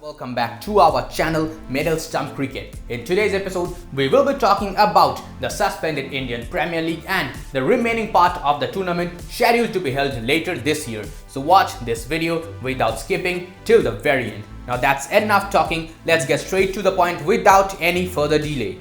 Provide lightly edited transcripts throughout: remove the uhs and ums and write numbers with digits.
Welcome back to our channel Middle Stump Cricket. In today's episode, we will be talking about the suspended Indian Premier League and the remaining part of the tournament scheduled to be held later this year. So watch this video without skipping till the very end. Now that's enough talking, let's get straight to the point without any further delay.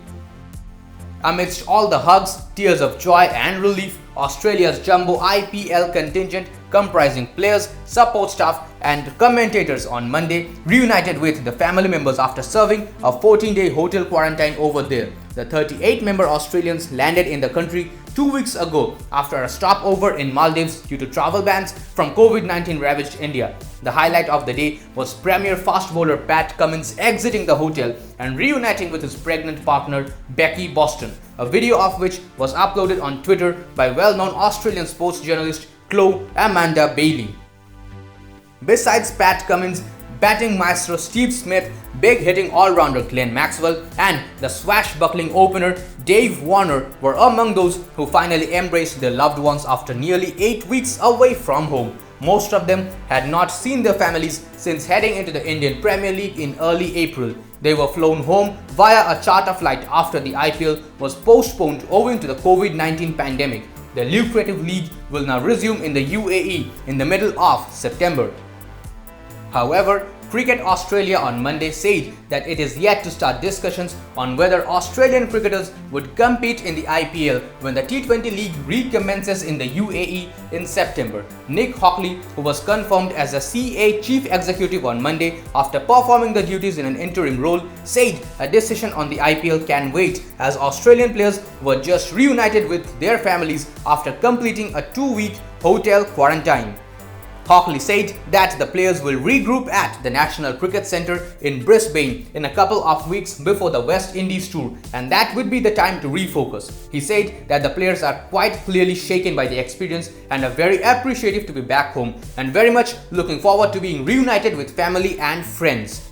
Amidst all the hugs, tears of joy and relief, Australia's jumbo IPL contingent comprising players, support staff and commentators on Monday reunited with the family members after serving a 14-day hotel quarantine over there. The 38-member Australians landed in the country 2 weeks ago after a stopover in Maldives due to travel bans from COVID-19 ravaged India. The highlight of the day was Premier fast bowler Pat Cummins exiting the hotel and reuniting with his pregnant partner Becky Boston, a video of which was uploaded on Twitter by well-known Australian sports journalist Chloe Amanda Bailey. Besides Pat Cummins, batting maestro Steve Smith, big-hitting all-rounder Glenn Maxwell and the swashbuckling opener Dave Warner were among those who finally embraced their loved ones after nearly 8 weeks away from home. Most of them had not seen their families since heading into the Indian Premier League in early April. They were flown home via a charter flight after the IPL was postponed owing to the COVID-19 pandemic. The lucrative league will now resume in the UAE in the middle of September. However, Cricket Australia on Monday said that it is yet to start discussions on whether Australian cricketers would compete in the IPL when the T20 league recommences in the UAE in September. Nick Hockley, who was confirmed as a CA chief executive on Monday after performing the duties in an interim role, said a decision on the IPL can wait as Australian players were just reunited with their families after completing a 2-week hotel quarantine. Hockley said that the players will regroup at the National Cricket Centre in Brisbane in a couple of weeks before the West Indies tour, and that would be the time to refocus. He said that the players are quite clearly shaken by the experience and are very appreciative to be back home and very much looking forward to being reunited with family and friends.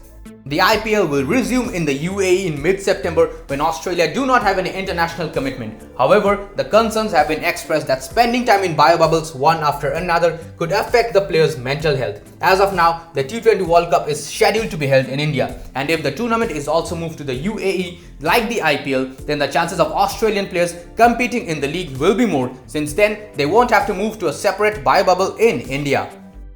The IPL will resume in the UAE in mid-September when Australia do not have any international commitment. However, the concerns have been expressed that spending time in biobubbles one after another could affect the players' mental health. As of now, the T20 World Cup is scheduled to be held in India, and if the tournament is also moved to the UAE like the IPL, then the chances of Australian players competing in the league will be more, since then they won't have to move to a separate biobubble in India.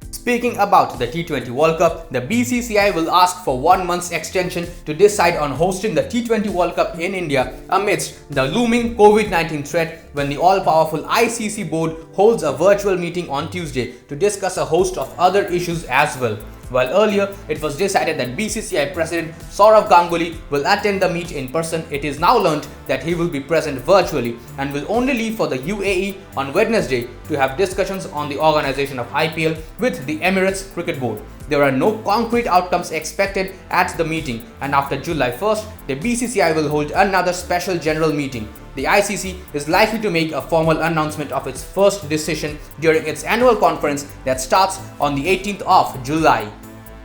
Speaking about the T20 World Cup, the BCCI will ask for 1 month's extension to decide on hosting the T20 World Cup in India amidst the looming COVID-19 threat when the all-powerful ICC board holds a virtual meeting on Tuesday to discuss a host of other issues as well. While earlier it was decided that BCCI President Sourav Ganguly will attend the meet in person, it is now learnt that he will be present virtually and will only leave for the UAE on Wednesday to have discussions on the organisation of IPL with the Emirates Cricket Board. There are no concrete outcomes expected at the meeting, and after July 1st, the BCCI will hold another special general meeting. The ICC is likely to make a formal announcement of its first decision during its annual conference that starts on the 18th of July.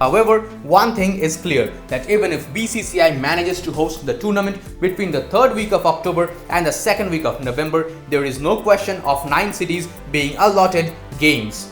However, one thing is clear, that even if BCCI manages to host the tournament between the 3rd week of October and the 2nd week of November, there is no question of 9 cities being allotted games.